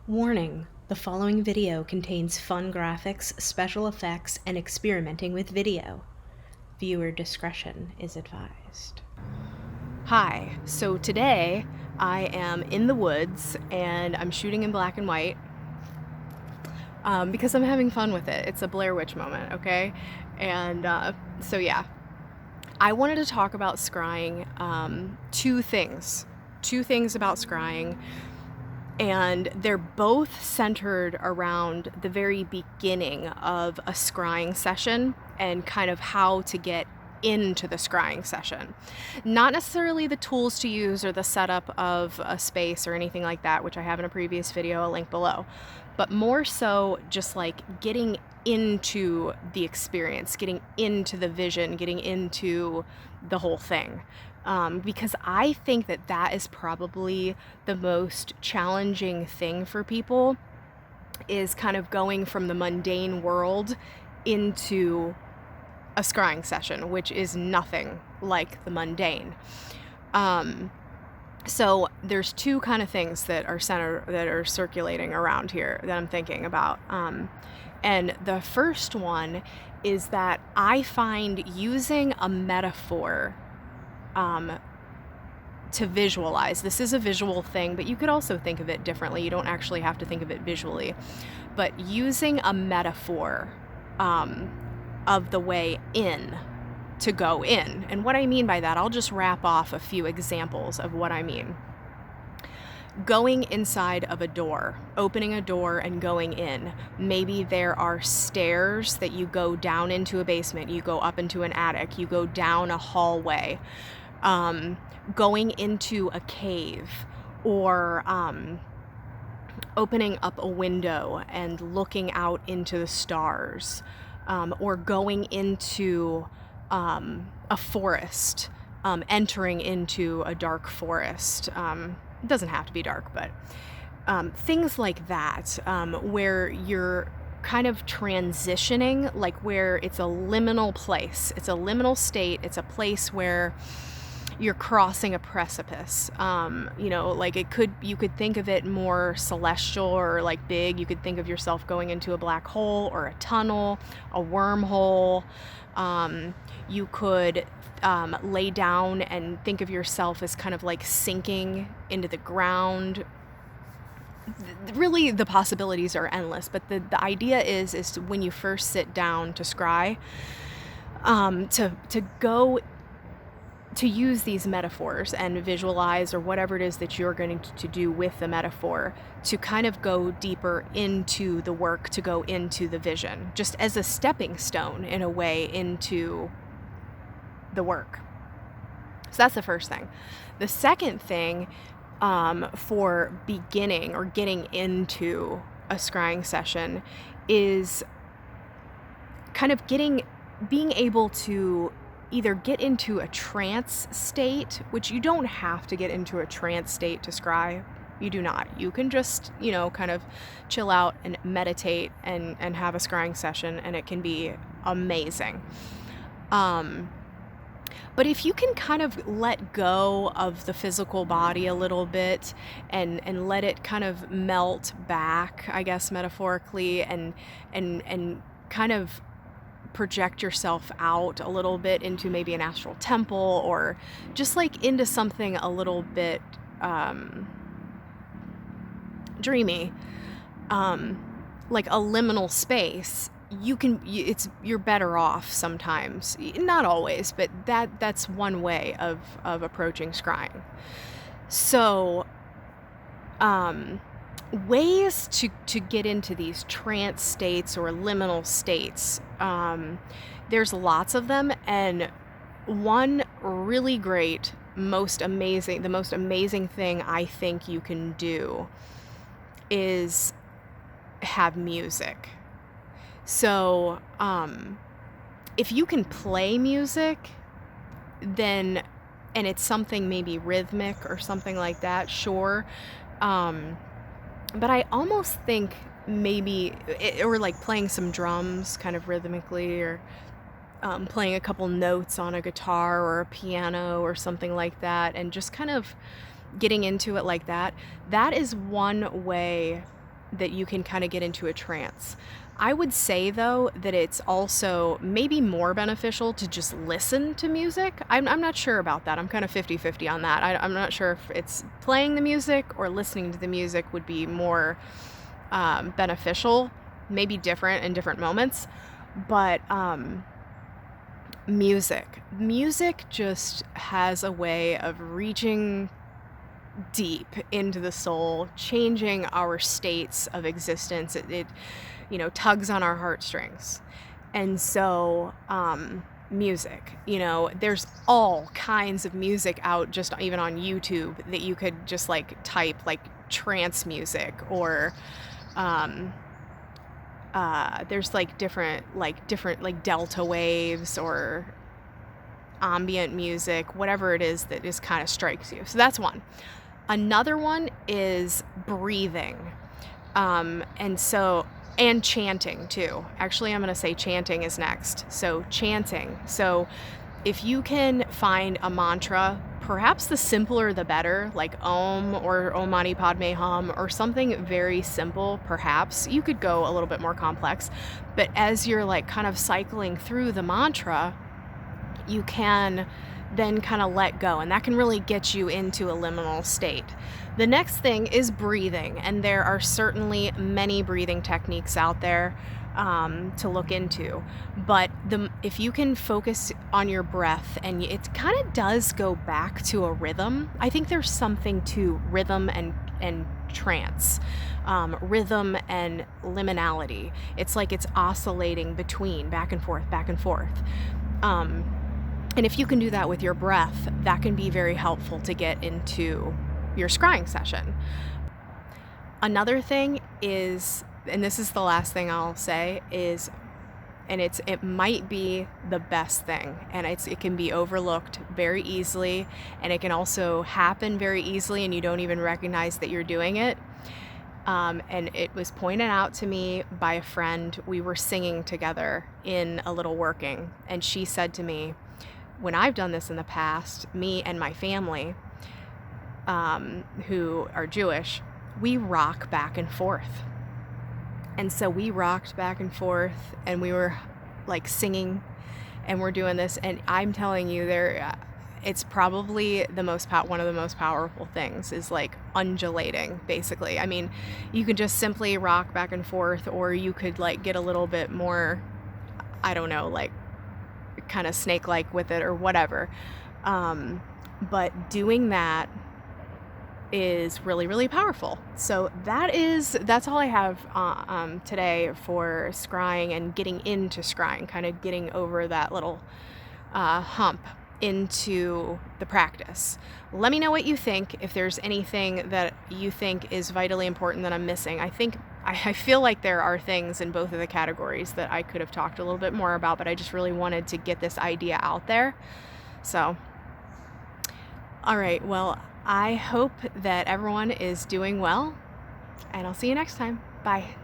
Warning: the following video contains fun graphics, special effects, and experimenting with video. Viewer discretion is advised. Hi, so today I am in the woods and I'm shooting in black and white because I'm having fun with it. It's a Blair Witch moment, okay? And so yeah, I wanted to talk about scrying, two things about scrying. And they're both centered around the very beginning of a scrying session and kind of how to get into the scrying session. Not necessarily the tools to use or the setup of a space or anything like that, which I have in a previous video, I'll link below, but more so just like getting into the experience, getting into the vision, getting into the whole thing. Because I think that that is probably the most challenging thing for people, is kind of going from the mundane world into a scrying session, which is nothing like the mundane. So there's two kind of things that are circulating around here that I'm thinking about. And the first one is that I find using a metaphor to visualize. This is a visual thing, but you could also think of it differently. You don't actually have to think of it visually. But using a metaphor of the way in to go in. And what I mean by that, I'll just wrap off a few examples of what I mean. Going inside of a door, opening a door and going in. Maybe there are stairs that you go down into a basement, you go up into an attic, you go down a hallway. Going into a cave, or opening up a window and looking out into the stars, or going into a forest, entering into a dark forest. It doesn't have to be dark, but things like that, where you're kind of transitioning, like where it's a liminal place, it's a liminal state, it's a place where you're crossing a precipice. Like you could think of it more celestial or like big. You could think of yourself going into a black hole or a tunnel, a wormhole. You could lay down and think of yourself as kind of like sinking into the ground. Really, the possibilities are endless, but the idea is when you first sit down to scry, to go to use these metaphors and visualize, or whatever it is that you're going to do with the metaphor, to kind of go deeper into the work, to go into the vision, just as a stepping stone in a way into the work. So that's the first thing. The second thing, for beginning or getting into a scrying session, is kind of being able to either get into a trance state, which you don't have to get into a trance state to scry. You do not. You can just, kind of chill out and meditate and have a scrying session, and it can be amazing. But if you can kind of let go of the physical body a little bit and let it kind of melt back, I guess, metaphorically, and kind of project yourself out a little bit into maybe an astral temple, or just like into something a little bit dreamy, like a liminal space, you're better off sometimes, not always, but that's one way of approaching scrying. So ways to get into these trance states or liminal states, there's lots of them, and one really great, the most amazing thing I think you can do is have music. So if you can play music, then, and it's something maybe rhythmic or something like that, sure. But I almost think maybe, or like playing some drums kind of rhythmically, or playing a couple notes on a guitar or a piano or something like that, and just kind of getting into it like that. That is one way that you can kind of get into a trance. I would say, though, that it's also maybe more beneficial to just listen to music. I'm not sure about that. I'm kind of 50-50 on that. I'm not sure if it's playing the music or listening to the music would be more beneficial, maybe different in different moments. But music just has a way of reaching deep into the soul, changing our states of existence. It tugs on our heartstrings. And so music, there's all kinds of music out, just even on YouTube, that you could just like type like trance music, or there's like different like delta waves or ambient music, whatever it is that just kind of strikes you. So that's one. Another one is breathing. And chanting too. Actually, I'm going to say chanting is next. So chanting. So if you can find a mantra, perhaps the simpler the better, like Om or Om Mani Padme Hum, or something very simple. Perhaps you could go a little bit more complex, but as you're like kind of cycling through the mantra, you can then kind of let go, and that can really get you into a liminal state. The next thing is breathing, and there are certainly many breathing techniques out there to look into, but if you can focus on your breath, and it kind of does go back to a rhythm. I think there's something to rhythm and trance, rhythm and liminality. It's like it's oscillating between back and forth. And if you can do that with your breath, that can be very helpful to get into your scrying session. Another thing is, and this is the last thing I'll say, is, and it might be the best thing, and it can be overlooked very easily, and it can also happen very easily, and you don't even recognize that you're doing it. And it was pointed out to me by a friend. We were singing together in a little working, and she said to me, when I've done this in the past, me and my family, who are Jewish, we rock back and forth. And so we rocked back and forth, and we were like singing, and we're doing this. And I'm telling you, it's probably one of the most powerful things is like undulating, basically. I mean, you could just simply rock back and forth, or you could like get a little bit more, I don't know, like kind of snake-like with it or whatever. But doing that is really, really powerful. So that's all I have today for scrying and getting into scrying, kind of getting over that little hump into the practice. Let me know what you think, if there's anything that you think is vitally important that I'm missing. I feel like there are things in both of the categories that I could have talked a little bit more about, but I just really wanted to get this idea out there. So, all right, well, I hope that everyone is doing well, and I'll see you next time. Bye.